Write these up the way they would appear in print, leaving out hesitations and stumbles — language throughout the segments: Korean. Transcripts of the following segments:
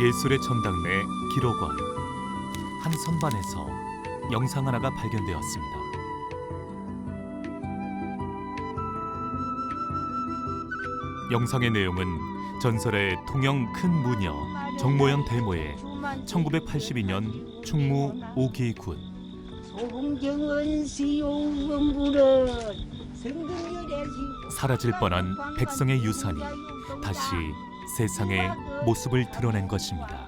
예술의 전당 내 기록원 한 선반에서 영상 하나가 발견되었습니다. 영상의 내용은 전설의 통영 큰 무녀 정모연 대모의 1982년 충무 오기군. 소홍경은 시용음부른 성등열의 사라질 뻔한 백성의 유산이 다시 세상에 모습을 드러낸 것입니다.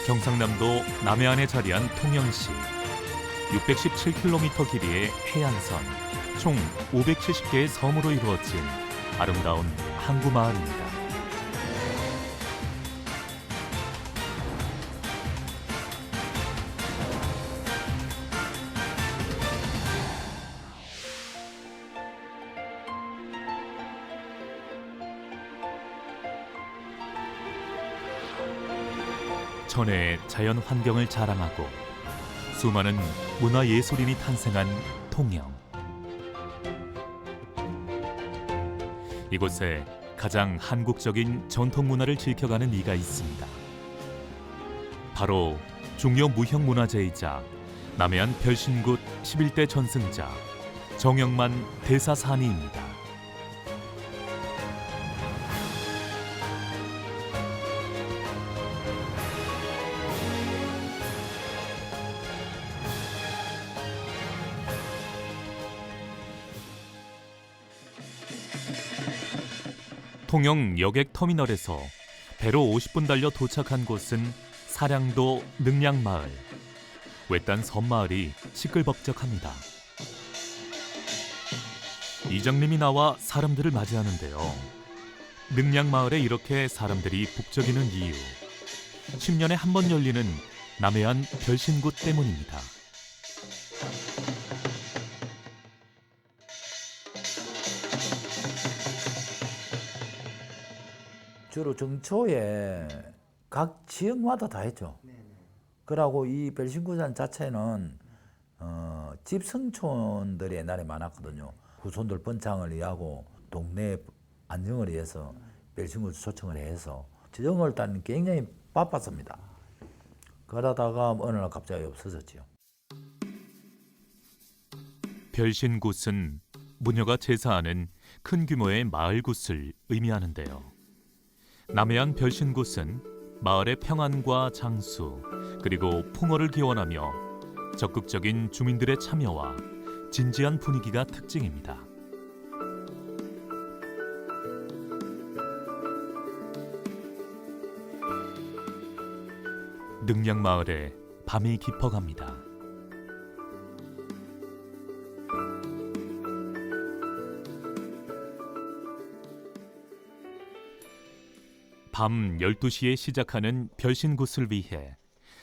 경상남도 남해안에 자리한 통영시 617km 길이의 해안선 총 570개의 섬으로 이루어진 아름다운 항구 마을입니다. 천혜의 자연 환경을 자랑하고 수많은 문화예술인이 탄생한 통영. 이곳에 가장 한국적인 전통 문화를 지켜가는 이가 있습니다. 바로 중요 무형문화재이자 남해안 별신굿 11대 전승자 정영만 대사산이입니다. 통영 여객터미널에서 배로 50분 달려 도착한 곳은 사량도 능량마을. 외딴 섬마을이 시끌벅적합니다. 이장님이 나와 사람들을 맞이하는데요. 능량마을에 이렇게 사람들이 북적이는 이유, 10년에 한 번 열리는 남해안 별신굿 때문입니다. 주로 정초에 각 지역마다 다 했죠. 그러고 이 별신구산 자체는 집성촌들이 옛날에 많았거든요. 후손들 번창을 위하고 동네 안정을 위해서 별신구 초청을 해서 지정을 따는 굉장히 바빴습니다. 그러다가 어느 날 갑자기 없어졌죠. 별신굿은 무녀가 제사하는 큰 규모의 마을굿을 의미하는데요. 남해안 별신굿은 마을의 평안과 장수 그리고 풍어를 기원하며 적극적인 주민들의 참여와 진지한 분위기가 특징입니다. 능량마을에 밤이 깊어갑니다. 밤 12시에 시작하는 별신굿을 위해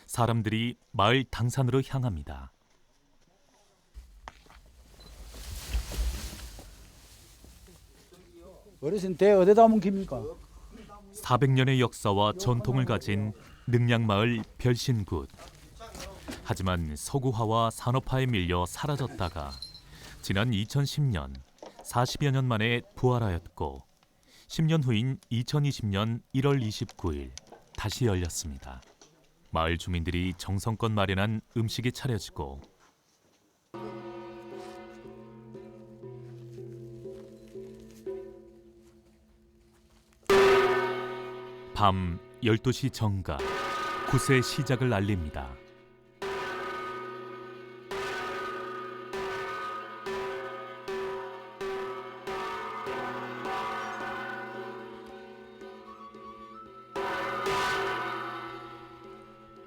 사람들이 마을 당산으로 향합니다. 어르신 대 어디다 묵힙니까? 400년의 역사와 전통을 가진 능량마을 별신굿. 하지만 서구화와 산업화에 밀려 사라졌다가 지난 2010년 40여 년 만에 부활하였고 10년 후인 2020년 1월 29일 다시 열렸습니다. 마을 주민들이 정성껏 마련한 음식이 차려지고 밤 12시 정각 굿의 시작을 알립니다.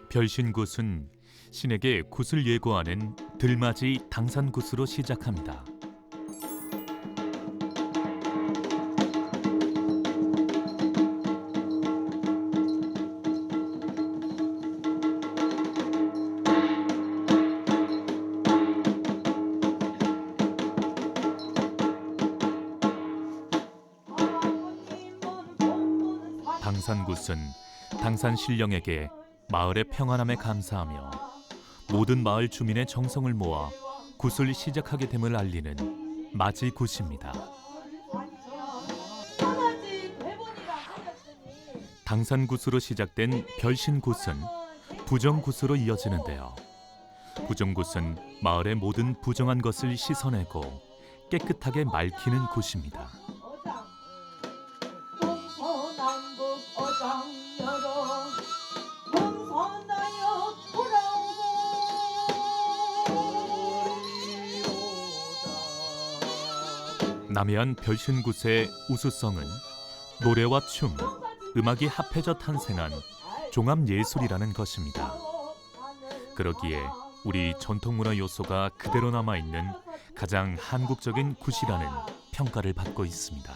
별신굿은 신에게 굿을 예고하는 들맞이 당산굿으로 시작합니다. 당산굿은 당산 신령에게 마을의 평안함에 감사하며 모든 마을 주민의 정성을 모아 굿을 시작하게 됨을 알리는 맞이굿입니다. 당산굿으로 시작된 별신굿은 부정굿으로 이어지는데요. 부정굿은 마을의 모든 부정한 것을 씻어내고 깨끗하게 맑히는 굿입니다. 남해안 별신굿의 우수성은 노래와 춤, 음악이 합해져 탄생한 종합예술이라는 것입니다. 그러기에 우리 전통문화 요소가 그대로 남아있는 가장 한국적인 굿이라는 평가를 받고 있습니다.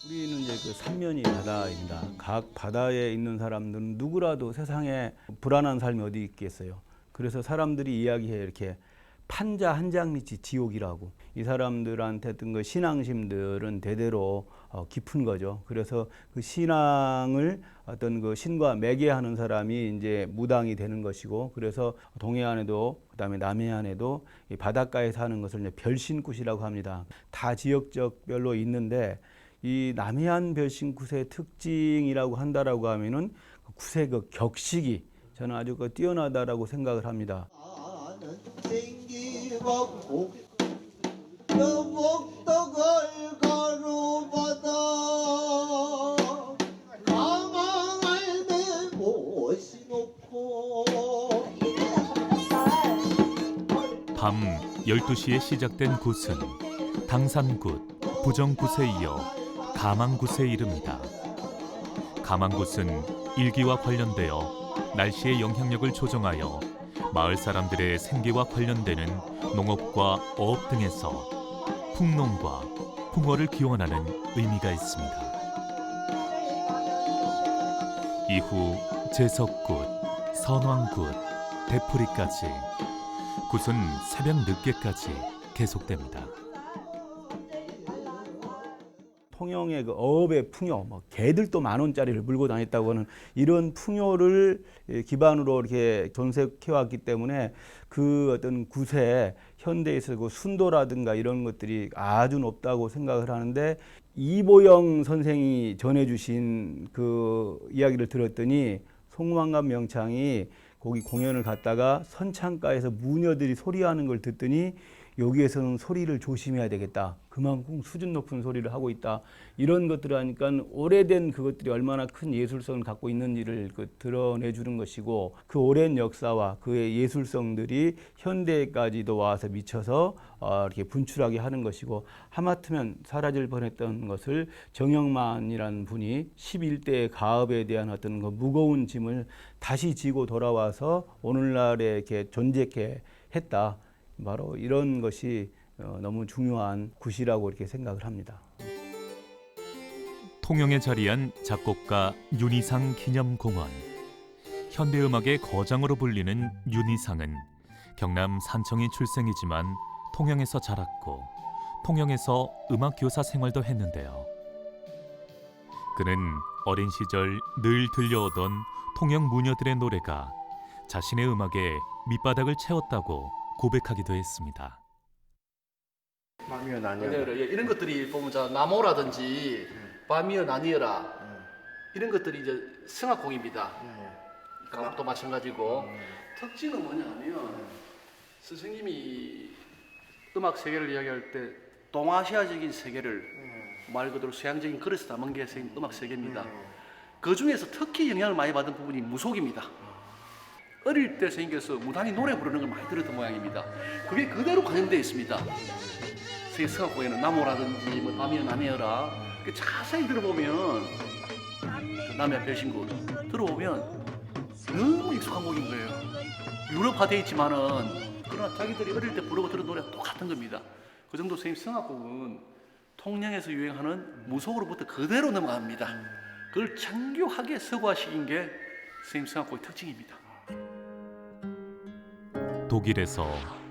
우리는 이제 그 삼면이 바다입니다. 각 바다에 있는 사람들은 누구라도 세상에 불안한 삶이 어디 있겠어요. 그래서 사람들이 이야기해 이렇게 판자 한 장미치 지옥이라고. 이 사람들한테 어떤 그 신앙심들은 대대로 깊은 거죠. 그래서 그 신앙을 어떤 그 신과 매개하는 사람이 이제 무당이 되는 것이고, 그래서 동해안에도 그다음에 남해안에도 이 바닷가에 사는 것을 이제 별신굿이라고 합니다. 다 지역적별로 있는데 이 남해안 별신굿의 특징이라고 한다라고 하면은 굿의 그 격식이 저는 아주 그 뛰어나다라고 생각을 합니다. 생기받고 여목덕을 가로받아 가망을 내 못이 놓고 밤 12시에 시작된 굿은 당산굿, 부정굿에 이어 가망굿에 이릅니다. 가망굿은 일기와 관련되어 날씨의 영향력을 조정하여 마을 사람들의 생계와 관련되는 농업과 어업 등에서 풍농과 풍어를 기원하는 의미가 있습니다. 이후 제석굿, 선왕굿, 대풀이까지 굿은 새벽 늦게까지 계속됩니다. 통영의 그 어업의 풍요, 뭐 개들도 10,000원짜리를 물고 다녔다고 하는 이런 풍요를 기반으로 이렇게 존색해왔기 때문에 그 어떤 굿에 현대에서 그 순도라든가 이런 것들이 아주 높다고 생각을 하는데, 이보영 선생이 전해주신 그 이야기를 들었더니 송만감 명창이 거기 공연을 갔다가 선창가에서 무녀들이 소리하는 걸 듣더니 여기에서는 소리를 조심해야 되겠다. 그만큼 수준 높은 소리를 하고 있다. 이런 것들을 하니까 오래된 그것들이 얼마나 큰 예술성을 갖고 있는지를 드러내주는 것이고, 그 오랜 역사와 그의 예술성들이 현대까지도 와서 미쳐서 이렇게 분출하게 하는 것이고, 하마터면 사라질 뻔했던 것을 정영만이라는 분이 11대의 가업에 대한 어떤 그 무거운 짐을 다시 지고 돌아와서 오늘날에 이렇게 존재케 했다. 바로 이런 것이 너무 중요한 굿이라고 이렇게 생각을 합니다. 통영에 자리한 작곡가 윤희상 기념공원. 현대음악의 거장으로 불리는 윤희상은 경남 산청이 출생이지만 통영에서 자랐고 통영에서 음악교사 생활도 했는데요. 그는 어린 시절 늘 들려오던 통영 무녀들의 노래가 자신의 음악에 밑바닥을 채웠다고 고백하기도 했습니다. 밤이여 나뉘어라. 이런 것들이 보면 자 나무라든지 밤이여 나뉘어라 이런 것들이 이제 성악곡입니다. 가곡도 마찬가지고 특징은 뭐냐면 스승님이 음악 세계를 이야기할 때 동아시아적인 세계를 말 그대로 서양적인 그릇에 담은 게 음악 세계입니다. 그 중에서 특히 영향을 많이 받은 부분이 무속입니다. 어릴 때 생겨서 무당이 노래 부르는 걸 많이 들었던 모양입니다. 그게 그대로 관영되어 있습니다. 성악곡에는 나무라든지 뭐 밤이여 나뉘어라 자세히 들어보면 남해안 별신굿 들어보면 너무 익숙한 곡인 거예요. 유럽화되어 있지만은 그러나 자기들이 어릴 때 부르고 들은 노래가 똑같은 겁니다. 그 정도 선생님 성악곡은 통영에서 유행하는 무속으로부터 그대로 넘어갑니다. 그걸 정교하게 서구화시킨 게 선생님 성악곡의 특징입니다. 독일에서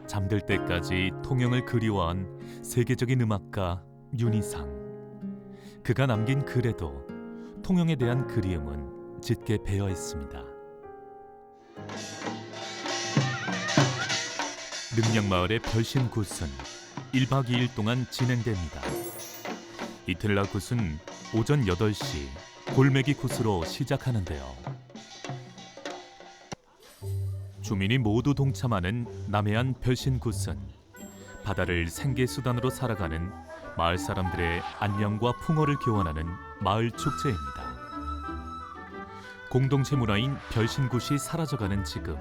잠들 때까지 통영을 그리워한 세계적인 음악가 윤희상. 그가 남긴 글에도 통영에 대한 그리움은 짙게 배어 있습니다. 능량마을의 별신 굿은 1박 2일 동안 진행됩니다. 이틀날 굿은 오전 8시 골매기 굿으로 시작하는데요. 주민이 모두 동참하는 남해안 별신 굿은 바다를 생계수단으로 살아가는 마을 사람들의 안녕과 풍어를 교환하는 마을 축제입니다. 공동체 문화인 별신굿이 사라져가는 지금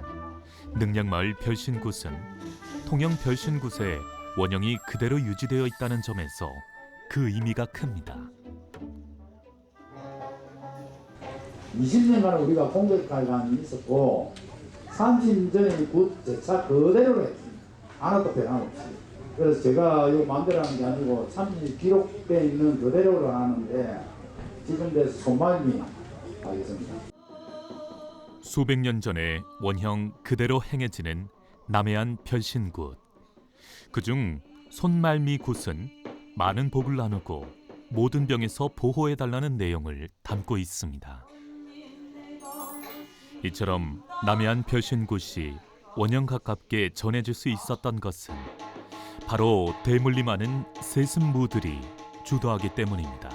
능량마을 별신굿은 통영 별신굿의 원형이 그대로 유지되어 있다는 점에서 그 의미가 큽니다. 20년간 우리가 공백관이 있었고 30년 전에 굿 제차 그대로 했습니다. 하나도 변함 없이. 그래서 제가 이거 만들어가는 게 아니고 참 기록되어 있는 그대로를 하는데 지금 돼서 손말미 하겠습니다. 수백 년 전에 원형 그대로 행해지는 남해안 별신굿. 그중 손말미굿은 많은 복을 나누고 모든 병에서 보호해달라는 내용을 담고 있습니다. 이처럼 남해안 별신굿이 원형 가깝게 전해질 수 있었던 것은 바로 대물림 많은 세습무들이 주도하기 때문입니다.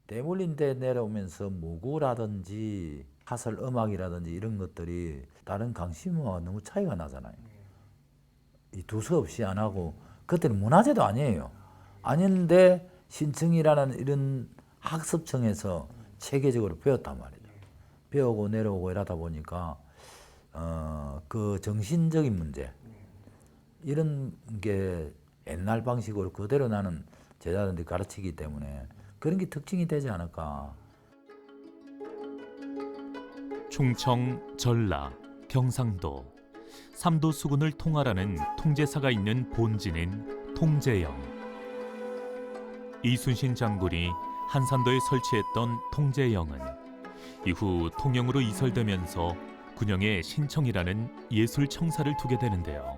대물림대 내려오면서 무구라든지 화설 음악이라든지 이런 것들이 다른 강심어와 너무 차이가 나잖아요. 이 두서없이 안 하고 그때는 문화재도 아니에요. 아닌데 신청이라는 이런 학습청에서 체계적으로 배웠단 말이죠. 배우고 내려오고 이러다 보니까 그 정신적인 문제 이런 게 옛날 방식으로 그대로 나는 제자들이 가르치기 때문에 그런 게 특징이 되지 않을까. 충청, 전라, 경상도, 3도 수군을 통할하는 통제사가 있는 본지는 통제영. 이순신 장군이 한산도에 설치했던 통제영은 이후 통영으로 이설되면서 군영에 신청이라는 예술청사를 두게 되는데요.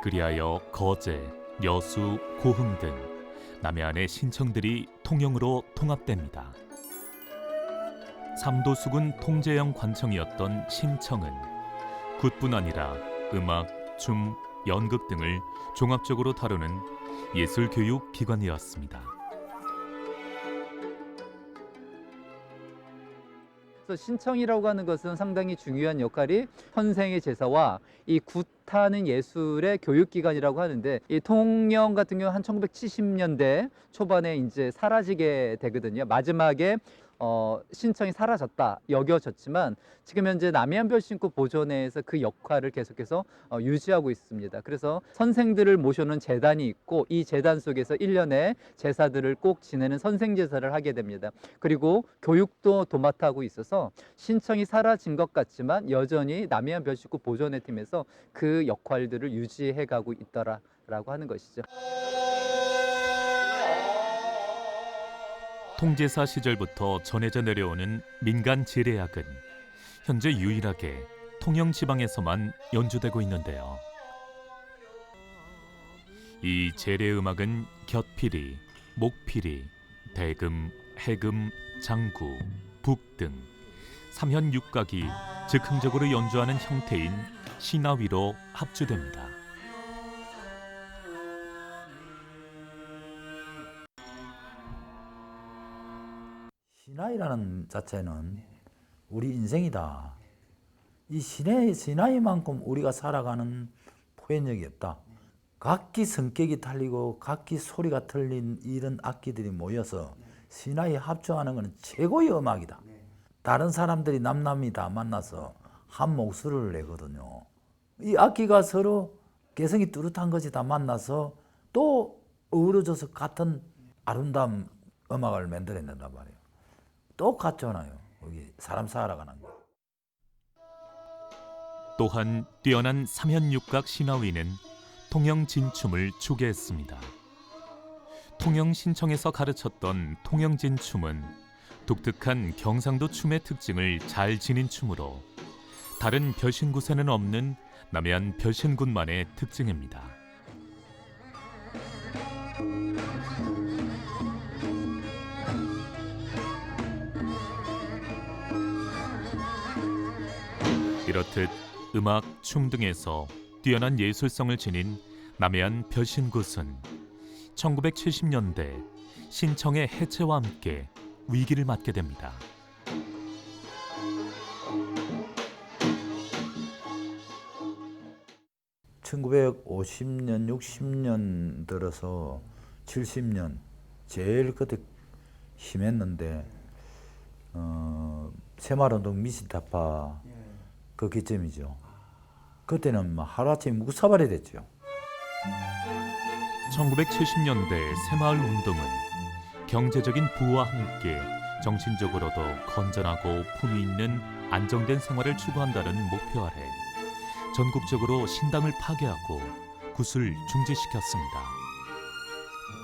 그리하여 거제, 여수, 고흥 등 남해안의 신청들이 통영으로 통합됩니다. 3도 수군 통제영 관청이었던 신청은 굿뿐 아니라 음악, 춤, 연극 등을 종합적으로 다루는 예술교육 기관이었습니다. 그래서 신청이라고 하는 것은 상당히 중요한 역할이 현생의 제사와 이 굿하는 예술의 교육기관이라고 하는데, 이 통영 같은 경우 한 1970년대 초반에 이제 사라지게 되거든요. 마지막에 신청이 사라졌다 여겨졌지만 지금 현재 남해안 별신굿 보존회에서 그 역할을 계속해서 유지하고 있습니다. 그래서 선생들을 모셔놓은 재단이 있고 이 재단 속에서 1년에 제사들을 꼭 지내는 선생제사를 하게 됩니다. 그리고 교육도 도맡아 하고 있어서 신청이 사라진 것 같지만 여전히 남해안 별신굿 보존회 팀에서 그 역할들을 유지해 가고 있더라라고 하는 것이죠. 통제사 시절부터 전해져 내려오는 민간 지례악은 현재 유일하게 통영 지방에서만 연주되고 있는데요. 이 제례 음악은 곁피리, 목피리, 대금, 해금, 장구, 북 등 삼현 육각이 즉흥적으로 연주하는 형태인 시나위로 합주됩니다. 시나이라는 자체는 우리 인생이다. 이 시나이만큼 우리가 살아가는 표현력이 없다. 각기 성격이 틀리고 각기 소리가 틀린 이런 악기들이 모여서 시나이 합주하는 것은 최고의 음악이다. 다른 사람들이 남남이 다 만나서 한 목소리를 내거든요. 이 악기가 서로 개성이 뚜렷한 것이 다 만나서 또 어우러져서 같은 아름다운 음악을 만들어낸단 말이에요. 똑같잖아요. 여기 사람 살아가는 거. 또한 뛰어난 삼현육각 시나위는 통영 진춤을 추계했습니다. 통영 신청에서 가르쳤던 통영 진춤은 독특한 경상도 춤의 특징을 잘 지닌 춤으로 다른 벼신굿에는 없는 남해안 벼신굿만의 특징입니다. 이렇듯 음악, 춤 등에서 뛰어난 예술성을 지닌 남해안 벼신굿은 1970년대 신청의 해체와 함께 위기를 맞게 됩니다. (1950년) (60년) 들어서 (70년) 제일 그때 심했는데 새마을운동 미신타파 그 기점이죠. 그때는 뭐 하루아침에 묵사발이 됐죠. 1970년대 새마을 운동은 경제적인 부와 함께 정신적으로도 건전하고 품위 있는 안정된 생활을 추구한다는 목표 아래 전국적으로 신당을 파괴하고 굿을 중지시켰습니다.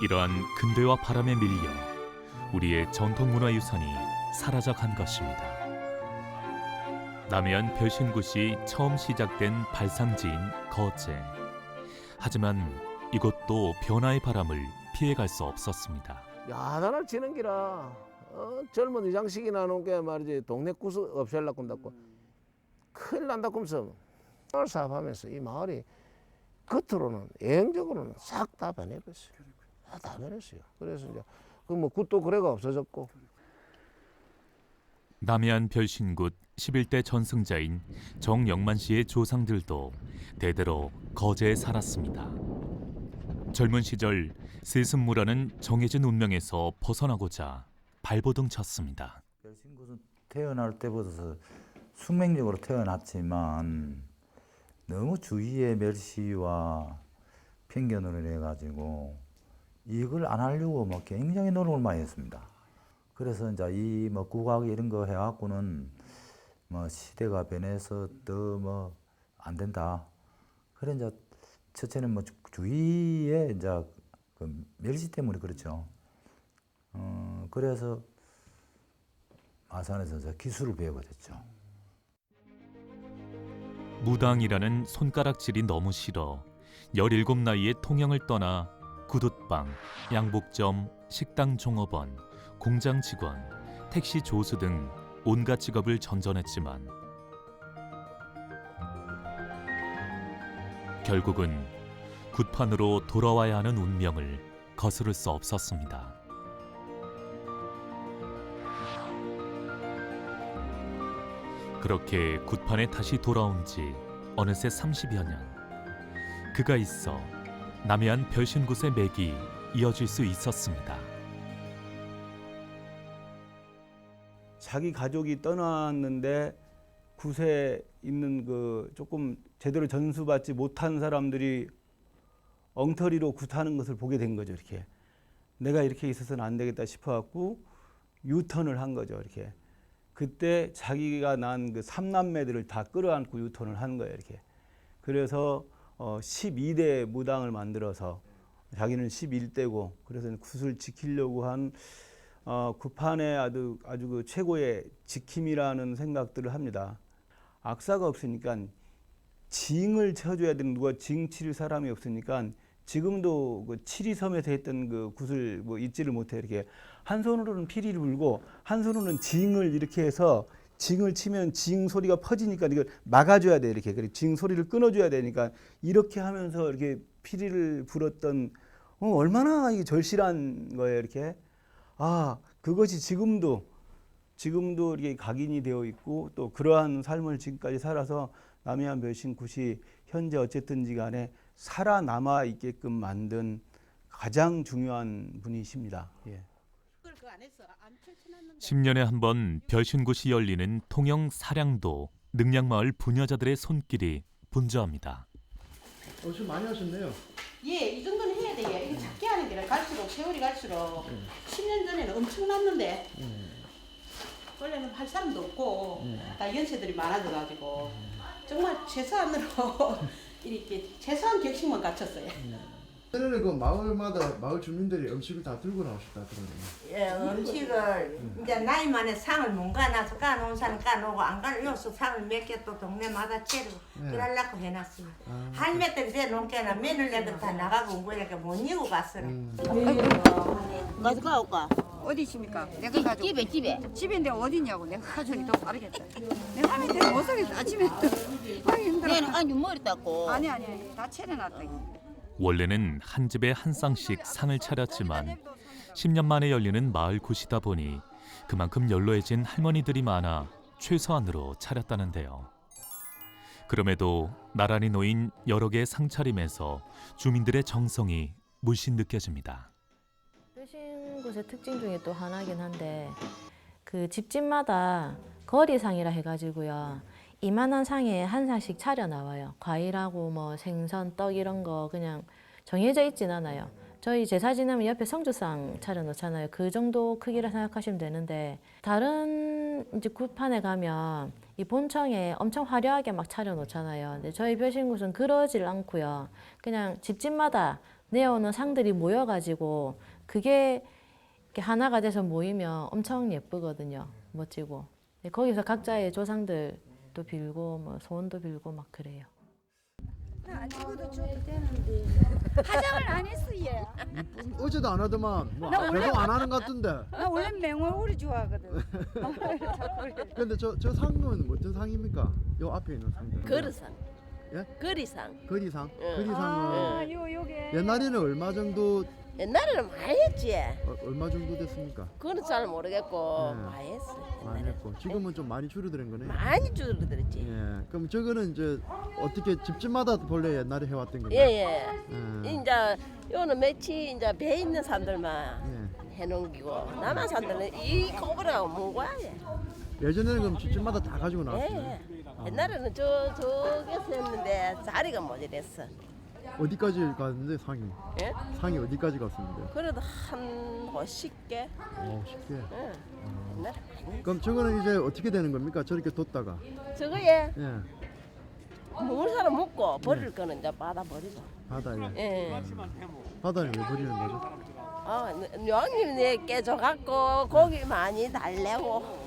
이러한 근대화 바람에 밀려 우리의 전통문화유산이 사라져간 것입니다. 남해안 벼신굿이 처음 시작된 발상지인 거제. 하지만 이것도 변화의 바람을 피해갈 수 없었습니다. 야단을 치는 기라 젊은 이장식이 나놓은 게 말이지 동네 구스 없앨라고 한다고 큰일 난다고 하면서 마을 사업하면서 이 마을이 겉으로는 외형적으로는 싹 다 변해버렸어요. 다 변했어요. 그래서 이제 그 뭐 굿도 거래가 없어졌고. 남해안 벼신굿 11대 전승자인 정영만 씨의 조상들도 대대로 거제에 살았습니다. 젊은 시절 세습무라는 정해진 운명에서 벗어나고자 발버둥 쳤습니다. 벼신굿은 태어날 때부터 숙명적으로 태어났지만 너무 주위의 멸시와 편견으로 해가지고 이걸 안 하려고 뭐 굉장히 노력을 많이 했습니다. 그래서 이제 이 뭐 국악 이런 거 해갖고는 뭐 시대가 변해서 더 뭐 안 된다. 그래 이제 첫째는 뭐 주위에 이제 그 멸시 때문에 그렇죠. 그래서 마산에서 기술을 배우게 됐죠. 무당이라는 손가락질이 너무 싫어 17 나이에 통영을 떠나 구둣방, 양복점, 식당 종업원, 공장 직원, 택시 조수 등 온갖 직업을 전전했지만 결국은 굿판으로 돌아와야 하는 운명을 거스를 수 없었습니다. 그렇게 굿판에 다시 돌아온 지 어느새 30여 년. 그가 있어 남해안 벼신굿의 맥이 이어질 수 있었습니다. 자기 가족이 떠났는데 굿에 있는 그 조금 제대로 전수받지 못한 사람들이 엉터리로 굿하는 것을 보게 된 거죠. 이렇게 내가 이렇게 있어서는 안 되겠다 싶어갖고 유턴을 한 거죠. 이렇게 그때 자기가 난 그 3남매들을 다 끌어안고 유턴을 한 거예요. 이렇게 그래서 12대 무당을 만들어서 자기는 11대고 그래서 굿을 지키려고 한 굿판의 아주 그 최고의 지킴이라는 생각들을 합니다. 악사가 없으니까 징을 쳐줘야 되는 누가 징 칠 사람이 없으니까 지금도 그 칠이섬에서 했던 그 굿을 뭐 잊지를 못해. 이렇게 한 손으로는 피리를 불고 한 손으로는 징을 이렇게 해서 징을 치면 징 소리가 퍼지니까 이걸 막아줘야 돼. 이렇게 그리고 징 소리를 끊어줘야 되니까 이렇게 하면서 이렇게 피리를 불었던 얼마나 이게 절실한 거예요. 이렇게 그것이 지금도 이렇게 각인이 되어 있고 또 그러한 삶을 지금까지 살아서 남해안 벼신굿이 현재 어쨌든지 간에 살아남아 있게끔 만든 가장 중요한 분이십니다. 예. 10년에 한 번 벼신굿이 열리는 통영 사량도 능량마을 부녀자들의 손길이 분주합니다. 좀 많이 하셨네요. 예, 이 정도는 해야 돼요. 이거 작게 하는 게 갈수록 세월이 갈수록 10년 전에는 엄청났는데 원래는 할 사람도 없고 다 연세들이 많아져가지고 정말 최소한으로 이렇게 최소한 격식만 갖췄어요. 전에는 그 마을마다 마을 주민들이 음식을 다 들고 나오셨다 그러네요. 예, 음식을 이제 나이 만에 상을 못 가놔서 까놓은 사람 까놓고 안 가려서 상을 몇 개 또 동네마다 차리고 그러려고 해놨습니다. 할매들 대놓은 게나 며느리들 다 나가고 온 거니까 못 이고 갔어요. 가져가 올까? 어디 있습니까? 내가 가지고 집인데 어디냐고 내가 가져오기 더 빠르겠다. 내가 하면 내가 못 살겠어. 아침에 하기 힘들어. 아니 머리 닦고. 아니 다 차려놨다. 원래는 한 집에 한 쌍씩 상을 차렸지만 10년 만에 열리는 마을 굿이다 보니 그만큼 연로해진 할머니들이 많아 최소한으로 차렸다는데요. 그럼에도 나란히 놓인 여러 개의 상차림에서 주민들의 정성이 물씬 느껴집니다. 별신굿의 특징 중에 또 하나긴 한데 그 집집마다 거리상이라 해가지고요. 이만한 상에 한 상씩 차려 나와요. 과일하고 뭐 생선, 떡 이런 거 그냥 정해져 있진 않아요. 저희 제사 지내면 옆에 성주상 차려 놓잖아요. 그 정도 크기라 생각하시면 되는데 다른 이제 굿판에 가면 이 본청에 엄청 화려하게 막 차려 놓잖아요. 근데 저희 별신굿은 그러질 않고요. 그냥 집집마다 내어오는 상들이 모여가지고 그게 이렇게 하나가 돼서 모이면 엄청 예쁘거든요. 멋지고. 거기서 각자의 조상들도 빌고 뭐 소원도 빌고 막 그래요. 안 찍어도 줘도 되는데 화장을 안 했어 얘. 어제도 안 하더만 뭐 나 원래- 계속 안 하는 것 같은데. 나 원래 맹월우리 좋아하거든. 근데 저 상은 어떤 상입니까? 요 앞에 있는 상들. 거리상. 예? 거리상. 거리상. 응. 거리상은 요게 옛날에는 얼마 정도 옛날에는 많이 했지. 얼마 정도 됐습니까? 그건 잘 모르겠고 네. 많이 했어. 많이 했고 지금은 좀 많이 줄어드는 거네. 많이 줄어들었지. 예. 그럼 저거는 이제 어떻게 집집마다 본래 옛날에 해왔던 건가요? 예예. 예. 이제 요는 며칠 이제 배 있는 사람들만 예. 해놓기고 남한 사람들은 이 거부라고 문 거야. 예전에는 그럼 집집마다 다 가지고 예. 나왔어요. 옛날에는 저기서 했는데 자리가 모자랬어. 어디까지 갔는데 상이? 예? 상이 어디까지 갔었는데? 그래도 한 50개. 쉽게. 예. 옛날에 많이. 그럼 저거는 이제 어떻게 되는 겁니까? 저렇게 뒀다가. 저거에 예. 먹을 사람 먹고 버릴 거는 이제 받아 버리고. 바다에. 예. 바다에 왜 버리는 거죠? 명님 내 깨져갖고 고기 많이 달래고.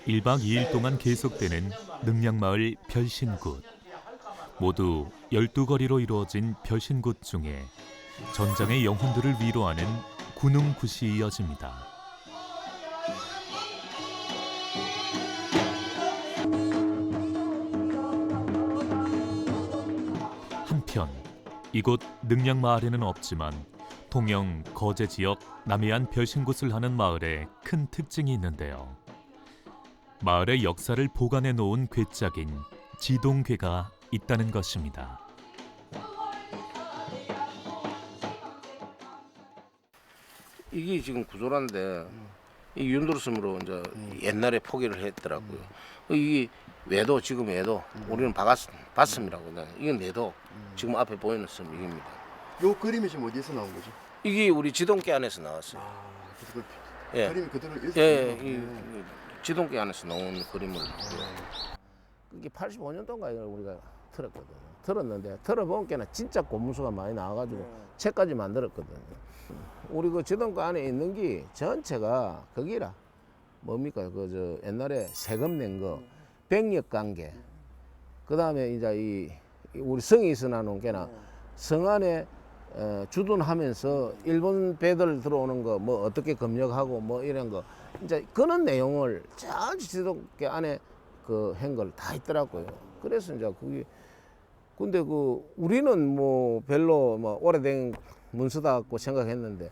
1박 2일 동안 계속되는 능량마을 별신굿. 모두 12거리로 이루어진 별신굿 중에 전장의 영혼들을 위로하는 군웅굿이 이어집니다. 한편 이곳 능량마을에는 없지만 통영 거제 지역 남해안 별신굿을 하는 마을에 큰 특징이 있는데요. 마을의 역사를 보관해 놓은 괴짝인 지동괴가 있다는 것입니다. 이게 지금 구조란데 이 윤두르스으로 이제 옛날에 포기를 했더라고요. 이게 외도 지금 외도 우리는 바슴이라고 이건 외도 지금 앞에 보이는 섬 이깁니다. 요 그림이 지금 어디에서 나온 거죠? 이게 우리 지동계 안에서 나왔어요. 그래서 예. 그림이 그대로 예, 이 지동계 안에서 나온 그림을. 그게 85년도인가 우리가 틀었거든. 틀었는데 틀어보니까 진짜 고문수가 많이 나와가지고 책까지 만들었거든. 우리 그 지동계 안에 있는 게 전체가 거기라 뭡니까 그 저 옛날에 세금 낸 거 백력 관계. 그 다음에 이제 이 우리 성이 있어나놓은 게나 성 안에 주둔하면서 일본 배들 들어오는 거 뭐 어떻게 검역하고 뭐 이런 거 이제 그런 내용을 전체 지도계 안에 그 한 걸 다 있더라고요. 그래서 이제 그게 근데 그 우리는 뭐 별로 뭐 오래된 문서다 갖고 생각했는데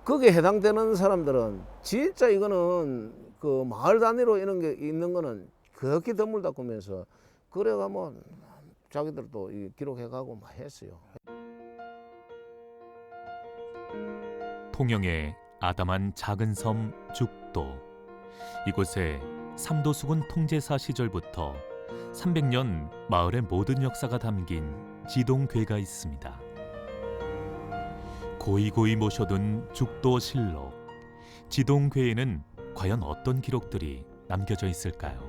거기에 해당되는 사람들은 진짜 이거는 그 마을 단위로 이런 게 있는 거는 그렇게 드물다 보면서 그래가 뭐 자기들도 기록해가고 막 했어요. 통영의 아담한 작은 섬 죽도. 이곳에 삼도수군 통제사 시절부터 300년 마을의 모든 역사가 담긴 지동괴가 있습니다. 고이고이 모셔둔 죽도실록. 지동괴에는 과연 어떤 기록들이 남겨져 있을까요?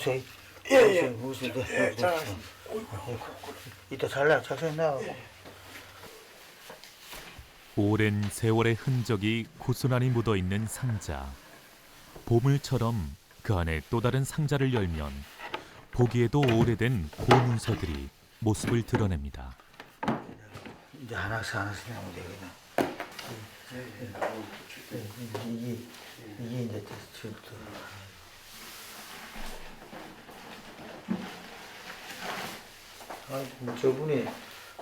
오세요. 예. 오세요. 이따 잘라 자세히 나가고. 오랜 세월의 흔적이 고스란히 묻어있는 상자. 보물처럼 그 안에 또 다른 상자를 열면 보기에도 오래된 고문서들이 모습을 드러냅니다. 이제 하나씩 내면 되거든. 이게 이제 지금부터. 저분이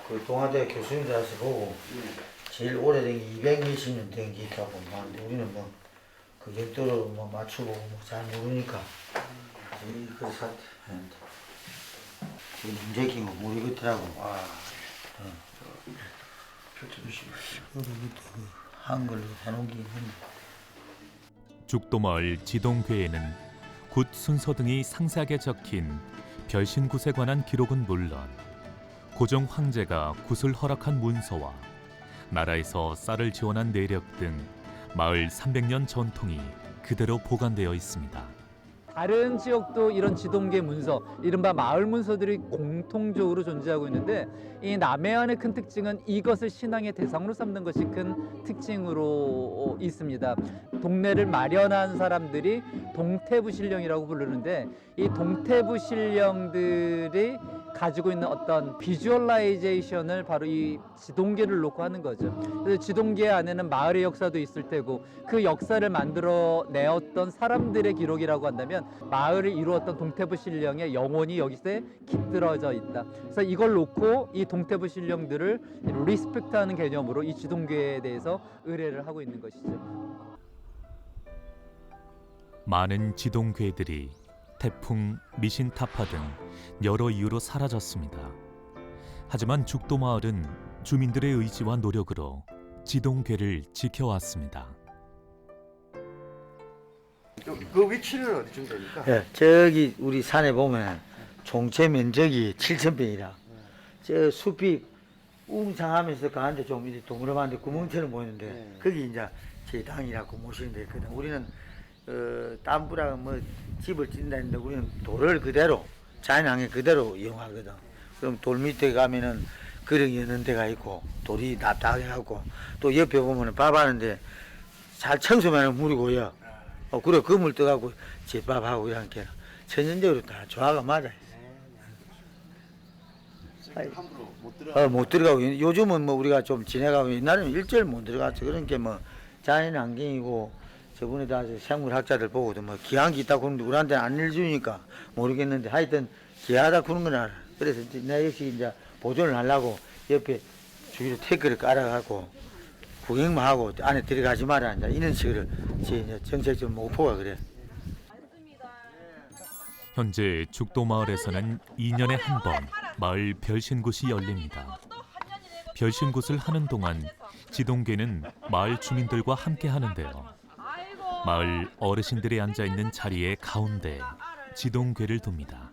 그 동아대 교수님들한테 보고 제일 오래된 게 200몇십 년 된 게 있다고 하는데 우리는 뭐 그 역도로 뭐 맞추고 뭐 잘 모르니까 그 사태 지금 문제긴 거 모르겠더라고. 한글로 해놓은 게 있는데. 죽도마을 지동괴에는 굿 순서 등이 상세하게 적힌 별신굿에 관한 기록은 물론 고종 황제가 굿을 허락한 문서와 나라에서 쌀을 지원한 내력 등 마을 300년 전통이 그대로 보관되어 있습니다. 다른 지역도 이런 지동계 문서, 이른바 마을 문서들이 공통적으로 존재하고 있는데 이 남해안의 큰 특징은 이것을 신앙의 대상으로 삼는 것이 큰 특징으로 있습니다. 동네를 마련한 사람들이 동태부신령이라고 부르는데 이 동태부신령들이 가지고 있는 어떤 비주얼라이제이션을 바로 이 지동계를 놓고 하는 거죠. 그래서 지동계 안에는 마을의 역사도 있을 테고 그 역사를 만들어 내었던 사람들의 기록이라고 한다면 마을을 이루었던 동태부신령의 영혼이 여기서 깃들어져 있다. 그래서 이걸 놓고 이 동태부신령들을 리스펙트하는 개념으로 이 지동계에 대해서 의뢰를 하고 있는 것이죠. 많은 지동괴들이 태풍, 미신타파 등 여러 이유로 사라졌습니다. 하지만 죽도마을은 주민들의 의지와 노력으로 지동괴를 지켜왔습니다. 그 위치는 어디쯤 됩니까? 예, 저기 우리 산에 보면 총체 면적이 7,000평이라 저 숲이 웅장하면서 가는데 좀 이렇게 동그라만데 구멍처럼 보이는데 거기 이제 제 당이라고 모시는 데 있거든. 우리는 땀부랑 뭐 집을 짓는다 했는데 우리는 돌을 그대로 자연환경 그대로 이용하거든. 그럼 돌 밑에 가면은 그릇 여는 데가 있고 돌이 납작해갖고 또 옆에 보면은 밥 하는데 잘 청소만 물이 고여. 그래 그 물 떠갖고 제밥하고 이렇게 천연적으로 다 조화가 맞아요. 함부로 못 들어가. 못 들어가고 요즘은 뭐 우리가 좀 지내가고 옛날에는 일절 못 들어갔죠. 그러니까 뭐 자연환경이고 저번에 다 생물학자들 보고도 뭐 기한기 있다고 그러는데 우리한테는 안 일주니까 모르겠는데 하여튼 기하다 그런 건 알아. 그래서 나 역시 이제 보존을 하려고 옆에 주위로 태클을 깔아갖고 구경만 하고 안에 들어가지 마라 이제 이런 식으로 제 정책적 목표가 그래. 현재 죽도마을에서는 2년에 한 번 마을 별신굿이 열립니다. 별신굿을 하는 동안 지동괴는 마을 주민들과 함께 하는데요. 마을 어르신들이 앉아있는 자리의 가운데 지동괴를 둡니다.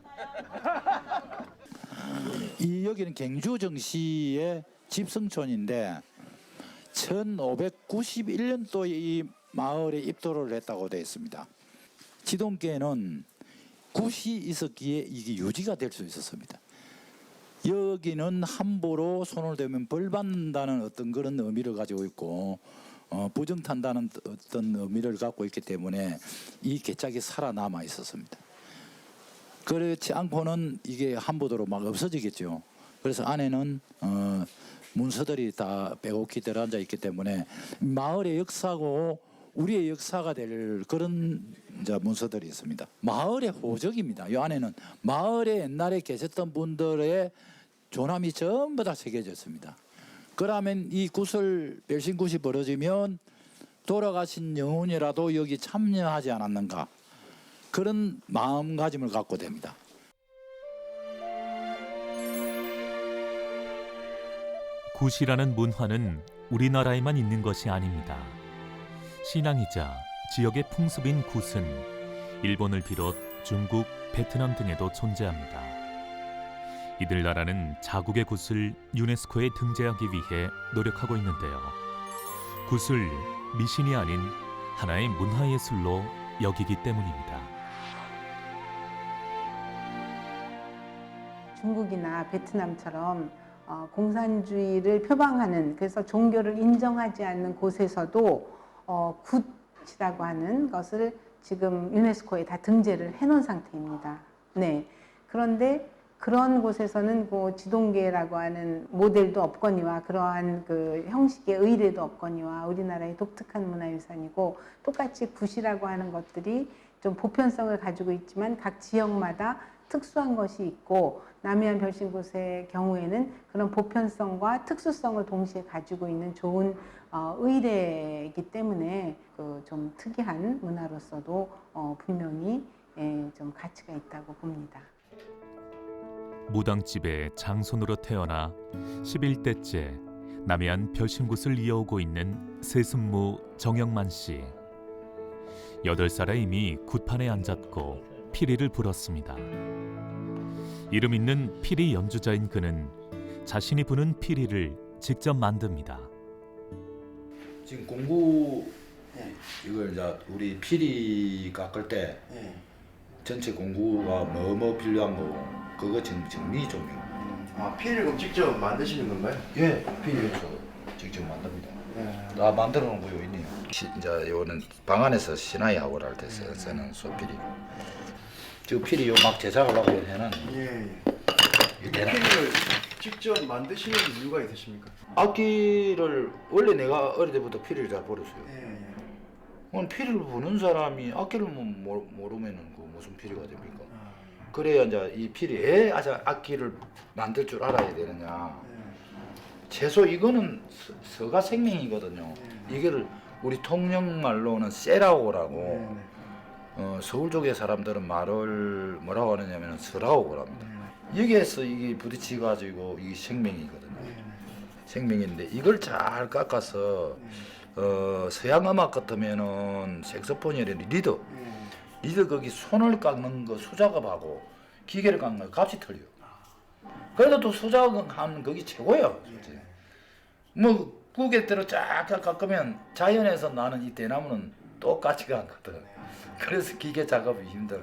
여기는 경주정시의 집성촌인데 1591년도에 이 마을에 입도를 했다고 되어 있습니다. 지동계는 굿이 있었기에 이게 유지가 될 수 있었습니다. 여기는 함부로 손을 대면 벌 받는다는 어떤 그런 의미를 가지고 있고 부정탄다는 어떤 의미를 갖고 있기 때문에 이 개짝이 살아남아 있었습니다. 그렇지 않고는 이게 함부로 막 없어지겠죠. 그래서 안에는 문서들이 다 빼곡히 들어앉아 있기 때문에 마을의 역사고 우리의 역사가 될 그런 이제 문서들이 있습니다. 마을의 호적입니다. 이 안에는 마을에 옛날에 계셨던 분들의 조남이 전부 다 새겨져 있습니다. 그러면 이 굿을 별신굿이 벌어지면 돌아가신 영혼이라도 여기 참여하지 않았는가 그런 마음가짐을 갖고 됩니다. 굿이라는 문화는 우리나라에만 있는 것이 아닙니다. 신앙이자 지역의 풍습인 굿은 일본을 비롯 중국, 베트남 등에도 존재합니다. 이들 나라는 자국의 굿을 유네스코에 등재하기 위해 노력하고 있는데요. 굿을 미신이 아닌 하나의 문화예술로 여기기 때문입니다. 중국이나 베트남처럼 공산주의를 표방하는, 그래서 종교를 인정하지 않는 곳에서도 굿이라고 하는 것을 지금 유네스코에 다 등재를 해놓은 상태입니다. 네. 그런데 그런 곳에서는 그 지동계라고 하는 모델도 없거니와 그러한 그 형식의 의례도 없거니와 우리나라의 독특한 문화유산이고, 똑같이 굿이라고 하는 것들이 좀 보편성을 가지고 있지만 각 지역마다 특수한 것이 있고, 남해안 별신굿의 경우에는 그런 보편성과 특수성을 동시에 가지고 있는 좋은 의례이기 때문에 그 좀 특이한 문화로서도 분명히 좀 가치가 있다고 봅니다. 무당집의 장손으로 태어나 11대째 남해안 별신굿을 이어오고 있는 세습무 정영만 씨. 8살에 이미 굿판에 앉았고 피리를 불었습니다. 이름 있는 피리 연주자인 그는 자신이 부는 피리를 직접 만듭니다. 지금 공구 이걸 이제 우리 피리 깎을 때 전체 공구가 뭐 필요한 거고 그거 정리 좀 해요. 아, 피리를 그럼 직접 만드시는 건가요? 예, 피리를 직접 만듭니다. 나 만들어 놓은 거 요 있네요. 이제 요거는 방 안에서 시나이 학원 할 때 쓰는 소피리. 지금 피리 요 막 제작하려고 해는. 피리를 직접 만드시는 이유가 있으십니까? 악기를 원래 내가 어릴 때부터 피리를 잘 부렸어요. 피리를 부는 사람이 악기를 모르면은 그 무슨 피리가 됩니까? 그래야 이제 이 피리 왜 악기를 만들 줄 알아야 되느냐. 최소 이거는 서가 생명이거든요. 이거를 우리 통영말로는 세라오라고, 서울 쪽의 사람들은 말을 뭐라고 하느냐면 서라오고 합니다. 여기에서 이게 부딪혀가지고 이게 생명이거든요. 생명인데 이걸 잘 깎아서 서양 음악 같으면은 색소폰이라는 리드 거기 손을 깎는 거 수작업하고 기계를 깎는 거 값이 틀려. 그래도 또 수작업하는 거기 최고예요. 뭐 구get대로 쫙 깎으면 자연에서 나는 이 대나무는 똑같지가 않거든. 그래서 기계 작업이 힘들어.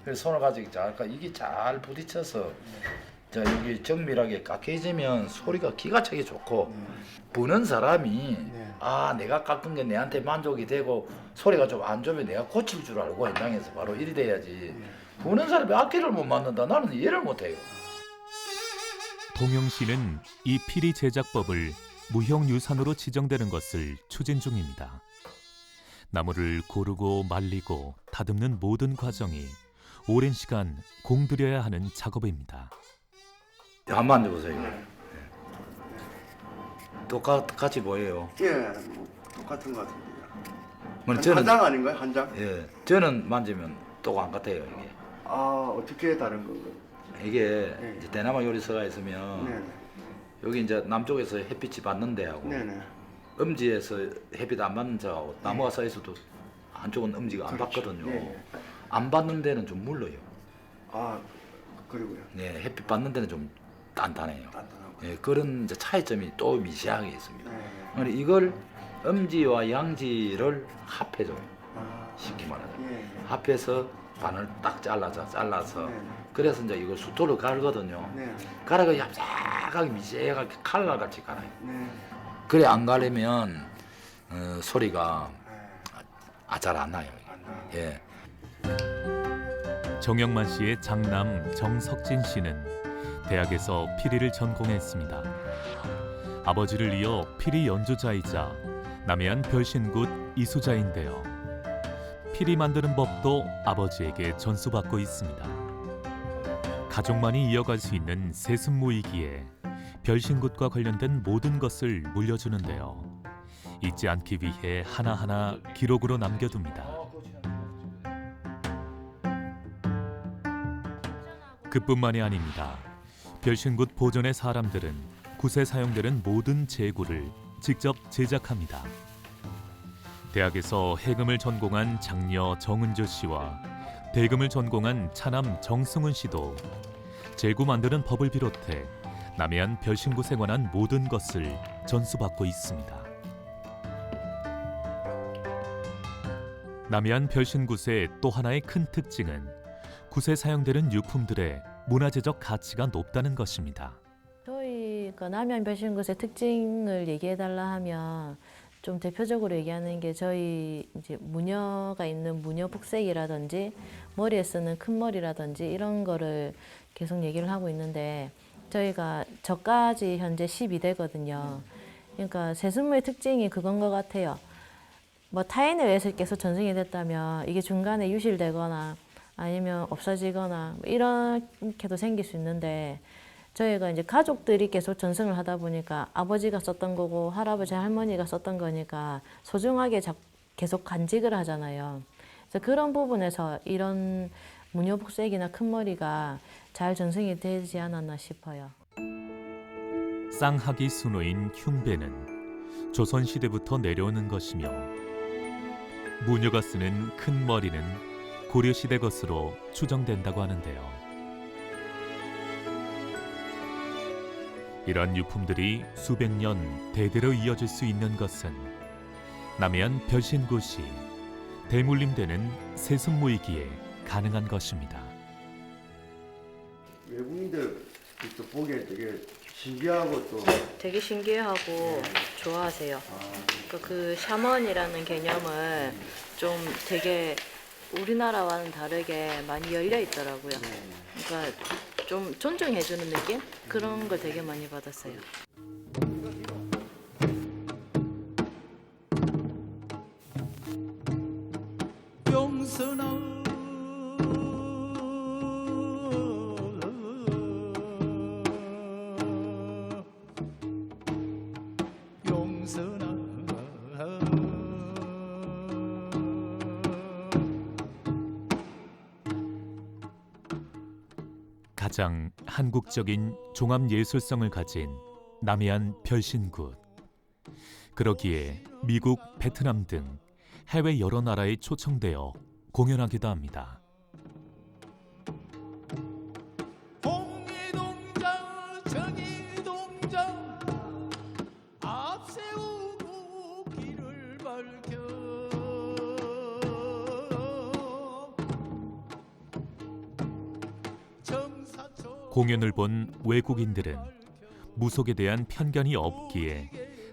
그래서 손을 가지고 이게 잘 부딪혀서 자 여기 정밀하게 깎여지면 소리가 기가 차게 좋고, 부는 사람이 아 내가 깎은 게 내한테 만족이 되고 소리가 좀 안 좋으면 내가 고칠 줄 알고 현장에서 바로 일이 돼야지. 부는 사람이 악기를 못 만든다, 나는 이해를 못해요. 동영시는 이 피리 제작법을 무형유산으로 지정되는 것을 추진 중입니다. 나무를 고르고 말리고 다듬는 모든 과정이 오랜 시간 공들여야 하는 작업입니다. 한번 만져보세요. 똑같이 보여요. 예, 똑같은 것 저는, 같은데요. 한 장 아닌가요? 한 장? 예, 저는 만지면 똑 안 같아요 이게. 아, 어떻게 다른 건가요? 이게 이제 대나무 요리서가 있으면 여기 이제 남쪽에서 햇빛이 받는 데하고 음지에서 햇빛 안 받는 데하고 나무가 쌓여 있어도 한쪽은 음지가 안 받거든요. 안 받는 데는 좀 물러요. 아, 그리고요? 네, 햇빛 받는 데는 좀 단단해요. 예, 그런 이제 차이점이 또 미세하게 있습니다. 그러니까 이걸 음지와 양지를 합해줘요. 쉽게 말하자면. 합해서 반을 딱 잘라서 그래서 이제 이걸 수토로 갈거든요. 갈아가 얍삭하게 미세하게 칼날같이 갈아요. 그래 안 갈으면 소리가 잘 안 나요. 예. 정영만 씨의 장남 정석진 씨는 대학에서 피리를 전공했습니다. 아버지를 이어 피리 연주자이자 남해안 별신굿 이수자인데요. 피리 만드는 법도 아버지에게 전수받고 있습니다. 가족만이 이어갈 수 있는 세습무이기에 별신굿과 관련된 모든 것을 물려주는데요. 잊지 않기 위해 하나하나 기록으로 남겨둡니다. 그뿐만이 아닙니다. 별신굿 보존의 사람들은 굿에 사용되는 모든 재구를 직접 제작합니다. 대학에서 해금을 전공한 장녀 정은조 씨와 대금을 전공한 차남 정승훈 씨도 재구 만드는 법을 비롯해 남해안 별신굿에 관한 모든 것을 전수받고 있습니다. 남해안 별신굿의 또 하나의 큰 특징은 굿에 사용되는 유품들의 문화재적 가치가 높다는 것입니다. 저희가 남해안 벼신굿의 특징을 얘기해달라 하면 좀 대표적으로 얘기하는 게 저희 이제 무녀가 있는 무녀 복색이라든지 머리에 쓰는 큰 머리라든지 이런 거를 계속 얘기를 하고 있는데 저희가 저까지 현재 12대거든요. 그러니까 세습무의 특징이 그건 것 같아요. 뭐 타인에 의해서 계속 전승이 됐다면 이게 중간에 유실되거나 아니면 없어지거나 뭐 이렇게도 생길 수 있는데 저희가 이제 가족들이 계속 전승을 하다 보니까 아버지가 썼던 거고 할아버지 할머니가 썼던 거니까 소중하게 계속 간직을 하잖아요. 그래서 그런 부분에서 이런 무녀복색이나 큰 머리가 잘 전승이 되지 않았나 싶어요. 쌍학이 순호인 흉배는 조선시대부터 내려오는 것이며 무녀가 쓰는 큰 머리는 고려시대 것으로 추정된다고 하는데요. 이러한 유품들이 수백 년 대대로 이어질 수 있는 것은 남해안 별신굿이 대물림되는 세습무이기에 가능한 것입니다. 외국인들 또 보기에 되게 신기하고 또 되게 신기해하고 좋아하세요. 그 샤먼이라는 개념을 좀 되게 우리나라와는 다르게 많이 열려 있더라고요. 그러니까 좀 존중해주는 느낌? 그런 걸 되게 많이 받았어요. 가장 한국적인 종합예술성을 가진 남해안 별신굿. 그러기에 미국, 베트남 등 해외 여러 나라에 초청되어 공연하기도 합니다. 공연을 본 외국인들은 무속에 대한 편견이 없기에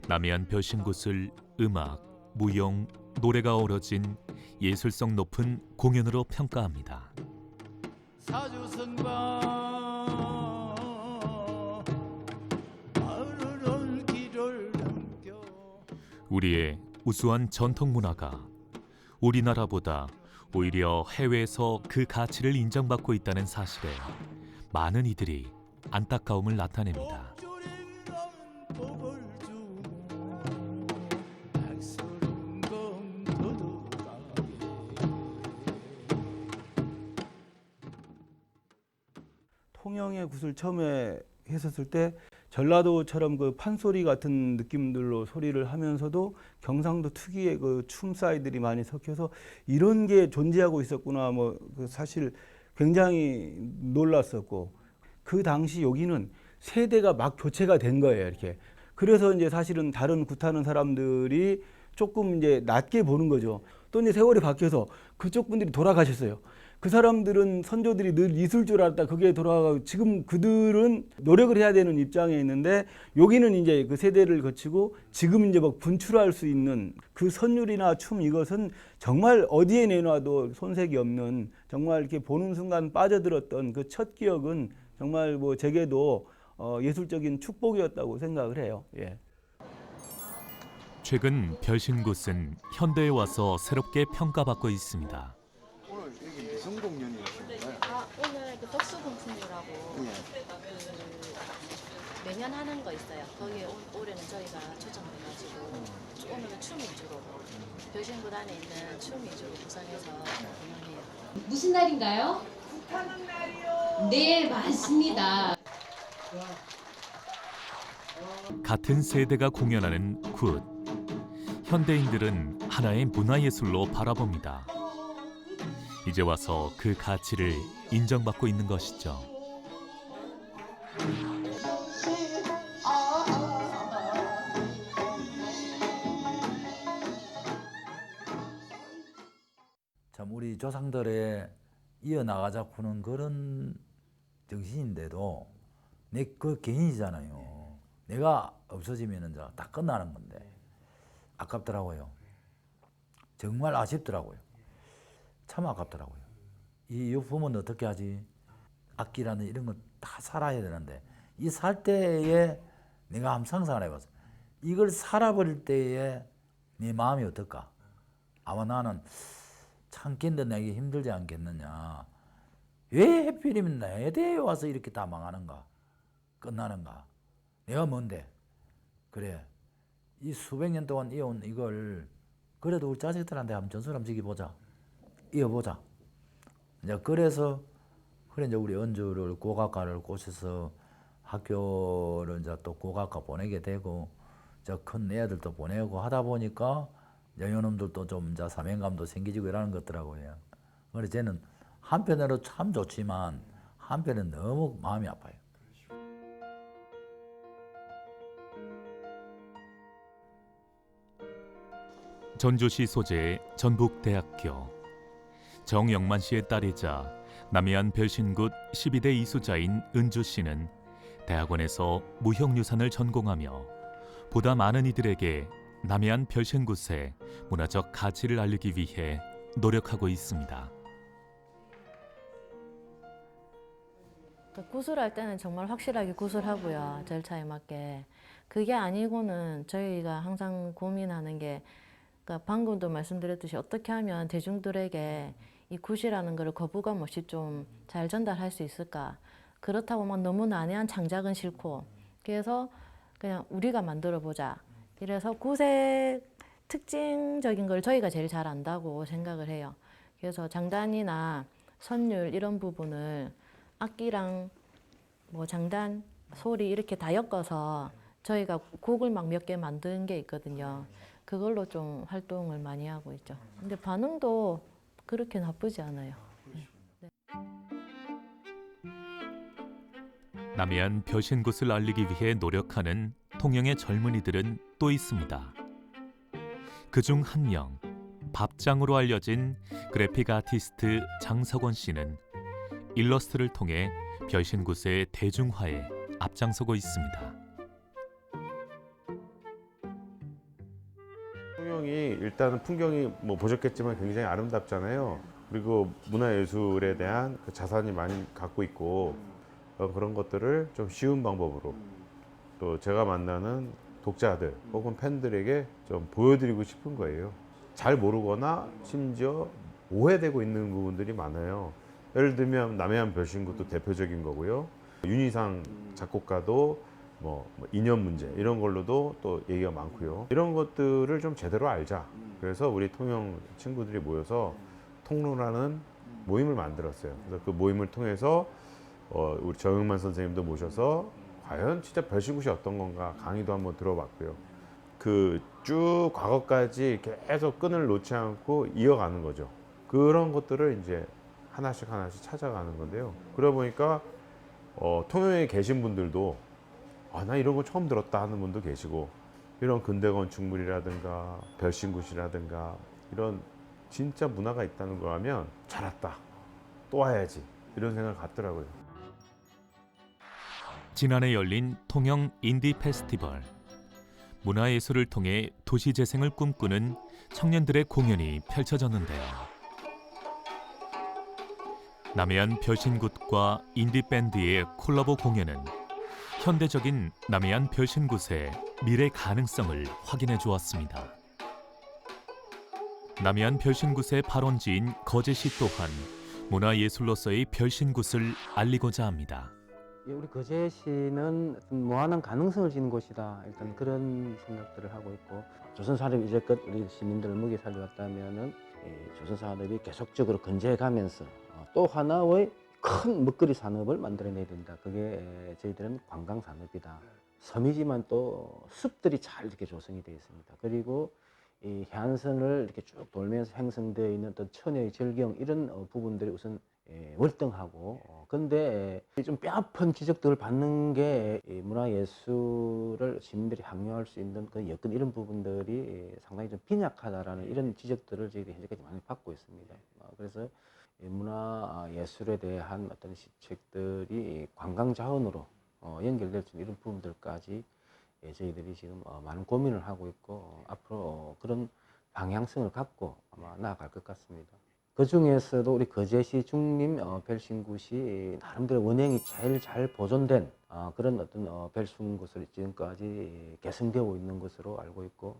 남해안 벼신굿을 음악, 무용, 노래가 어우러진 예술성 높은 공연으로 평가합니다. 우리의 우수한 전통 문화가 우리나라보다 오히려 해외에서 그 가치를 인정받고 있다는 사실에 많은 이들이 안타까움을 나타냅니다. 통영의 굿을 처음에 했었을 때 전라도처럼 그 판소리 같은 느낌들로 소리를 하면서도 경상도 특유의 그 춤사위들이 많이 섞여서 이런 게 존재하고 있었구나. 뭐 그 사실 굉장히 놀랐었고 그 당시 여기는 세대가 막 교체가 된 거예요. 이렇게. 그래서 이제 사실은 다른 굿하는 사람들이 조금 이제 낮게 보는 거죠. 또 이제 세월이 바뀌어서 그쪽 분들이 돌아가셨어요. 그 사람들은 선조들이 늘 있을 줄 알았다. 그게 돌아가고 지금 그들은 노력을 해야 되는 입장에 있는데 여기는 이제 그 세대를 거치고 지금 이제 막 분출할 수 있는 그 선율이나 춤 이것은 정말 어디에 내놔도 손색이 없는 정말 이렇게 보는 순간 빠져들었던 그 첫 기억은 정말 뭐 제게도 예술적인 축복이었다고 생각을 해요. 예. 최근 별신굿은 현대에 와서 새롭게 평가받고 있습니다. 오늘 여기 무슨 공연이었어요? 오늘 그 덕수동풍이라고 매년 하는 거 있어요. 거기에 올해는 저희가 초청을 해가지고 오늘은 춤 위주로 별신굿 안에 있는 춤 위주로 구성해서 공연해요. 무슨 날인가요? 굿하는 날이요. 네, 맞습니다. 같은 세대가 공연하는 굿. 현대인들은 하나의 문화예술로 바라봅니다. 이제 와서 그 가치를 인정받고 있는 것이죠. 참 우리 조상들의 이어나가자꾸는 그런 정신인데도 내 그 개인이잖아요. 내가 없어지면은 다 끝나는 건데 아깝더라고요. 정말 아쉽더라고요. 참 아깝더라고요. 이 부모는 어떻게 하지? 악기라는 이런 거 다 살아야 되는데 이 살 때에 내가 한번 상상을 해봤어. 이걸 살아버릴 때에 네 마음이 어떨까? 아마 나는 참겠는데 내게 힘들지 않겠느냐. 왜 하필이면 내 대에 와서 이렇게 다 망하는가? 끝나는가? 내가 뭔데? 그래. 이 수백 년 동안 이어온 이걸 그래도 우리 자식들한테 한번 전술 한번 지켜보자. 이어보자. 이제 그래서 이제 우리 은주를 고각과를 꼬셔서 학교를 이제 또 고각과 보내게 되고 저 큰 애들도 보내고 하다 보니까 요놈들도 좀 이제 사명감도 생기지고 이러는 것더라고요. 그래서 저는 한편으로 참 좋지만 한편은 너무 마음이 아파요. 전주시 소재의 전북대학교. 정영만 씨의 딸이자 남해안 별신굿 12대 이수자인 은주 씨는 대학원에서 무형유산을 전공하며 보다 많은 이들에게 남해안 별신굿의 문화적 가치를 알리기 위해 노력하고 있습니다. 구술할 때는 정말 확실하게 구술하고요. 절차에 맞게. 그게 아니고는 저희가 항상 고민하는 게 그러니까 방금도 말씀드렸듯이 어떻게 하면 대중들에게 이 굿이라는 것을 거부감 없이 좀 잘 전달할 수 있을까. 그렇다고 막 너무 난해한 창작은 싫고 그래서 그냥 우리가 만들어보자. 이래서 굿의 특징적인 걸 저희가 제일 잘 안다고 생각을 해요. 그래서 장단이나 선율 이런 부분을 악기랑 뭐 장단, 소리 이렇게 다 엮어서 저희가 곡을 막 몇 개 만든 게 있거든요. 그걸로 좀 활동을 많이 하고 있죠. 근데 반응도 그렇게 나쁘지 않아요. 네. 남해안 별신굿을 알리기 위해 노력하는 통영의 젊은이들은 또 있습니다. 그중 한 명, 밥장으로 알려진 그래픽 아티스트 장석원 씨는 일러스트를 통해 별신굿의 대중화에 앞장서고 있습니다. 통영이 일단은 풍경이 뭐 보셨겠지만 굉장히 아름답잖아요. 그리고 문화예술에 대한 그 자산이 많이 갖고 있고 그런 것들을 좀 쉬운 방법으로 또 제가 만나는 독자들 혹은 팬들에게 좀 보여드리고 싶은 거예요. 잘 모르거나 심지어 오해되고 있는 부분들이 많아요. 예를 들면 남해안 별신굿도 대표적인 거고요. 윤희상 작곡가도 뭐 인연 문제 이런 걸로도 또 얘기가 많고요. 이런 것들을 좀 제대로 알자. 그래서 우리 통영 친구들이 모여서 통로라는 모임을 만들었어요. 그래서 그 모임을 통해서 우리 정영만 선생님도 모셔서 과연 진짜 별신굿이 어떤 건가 강의도 한번 들어봤고요. 그 쭉 과거까지 계속 끈을 놓지 않고 이어가는 거죠. 그런 것들을 이제 하나씩 찾아가는 건데요. 그러다 보니까 통영에 계신 분들도 나 이런 거 처음 들었다 하는 분도 계시고 이런 근대 건축물이라든가 별신굿이라든가 이런 진짜 문화가 있다는 거 하면 잘 왔다 또 와야지 이런 생각 같더라고요. 지난해 열린 통영 인디 페스티벌. 문화예술을 통해 도시 재생을 꿈꾸는 청년들의 공연이 펼쳐졌는데요. 남해안 별신굿과 인디밴드의 콜라보 공연은 현대적인 남해안 별신굿의 미래 가능성을 확인해 주었습니다. 남해안 별신굿의 발원지인 거제시 또한 문화예술로서의 별신굿을 알리고자 합니다. 우리 거제시는 어떤 무한한 가능성을 지닌 곳이다. 일단 그런 생각들을 하고 있고 조선 산업이 이제껏 우리 시민들을 먹여 살려왔다면은 조선 산업이 계속적으로 건재해가면서 또 하나의 큰 먹거리 산업을 만들어내야 된다. 그게 저희들은 관광 산업이다. 섬이지만 또 숲들이 잘 이렇게 조성이 되어 있습니다. 그리고 이 해안선을 이렇게 쭉 돌면서 형성되어 있는 어떤 천혜의 절경 이런 부분들이 우선 월등하고 근데 좀 뼈아픈 지적들을 받는 게 문화예술을 시민들이 향유할 수 있는 그 여건 이런 부분들이 상당히 좀 빈약하다라는 이런 지적들을 저희들이 현재까지 많이 받고 있습니다. 그래서 문화 예술에 대한 어떤 시책들이 관광 자원으로 연결될 수 있는 이런 부분들까지 저희들이 지금 많은 고민을 하고 있고 앞으로 그런 방향성을 갖고 아마 나아갈 것 같습니다. 그 중에서도 우리 거제시 중림 벨신굿이 나름대로 원형이 제일 잘 보존된 그런 어떤 벨신굿을 지금까지 개성되고 있는 것으로 알고 있고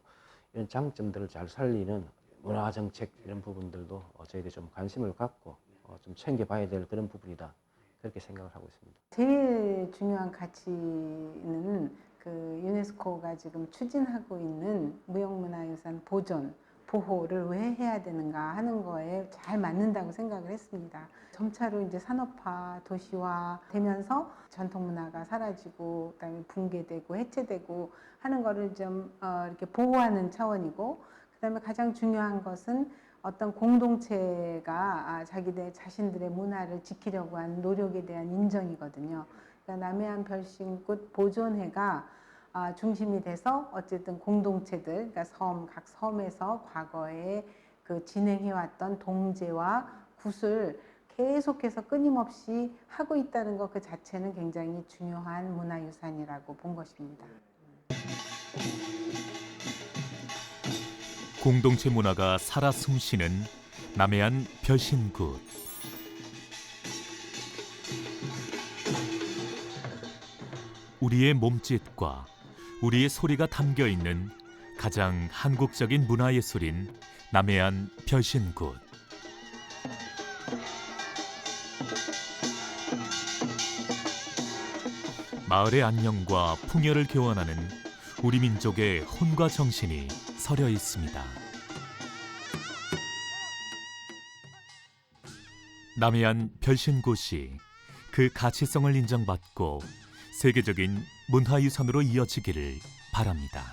이런 장점들을 잘 살리는 문화정책 이런 부분들도 저희들이 좀 관심을 갖고 좀 챙겨봐야 될 그런 부분이다 그렇게 생각을 하고 있습니다. 제일 중요한 가치는 그 유네스코가 지금 추진하고 있는 무형문화유산 보존, 보호를 왜 해야 되는가 하는 거에 잘 맞는다고 생각을 했습니다. 점차로 이제 산업화, 도시화 되면서 전통 문화가 사라지고 그다음에 붕괴되고 해체되고 하는 거를 좀 이렇게 보호하는 차원이고 그다음에 가장 중요한 것은 어떤 공동체가 자신들의 문화를 지키려고 하는 노력에 대한 인정이거든요. 그러니까 남해안 별신굿 보존회가 중심이 돼서 어쨌든 공동체들, 그러니까 각 섬에서 과거에 그 진행해왔던 동제와 굿을 계속해서 끊임없이 하고 있다는 것 그 자체는 굉장히 중요한 문화유산이라고 본 것입니다. 공동체 문화가 살아 숨쉬는 남해안 별신굿. 우리의 몸짓과 우리의 소리가 담겨 있는 가장 한국적인 문화예술인 남해안 별신굿. 마을의 안녕과 풍요를 교환하는 우리 민족의 혼과 정신이 서려 있습니다. 남해안 별신굿이 그 가치성을 인정받고 세계적인 문화유산으로 이어지기를 바랍니다.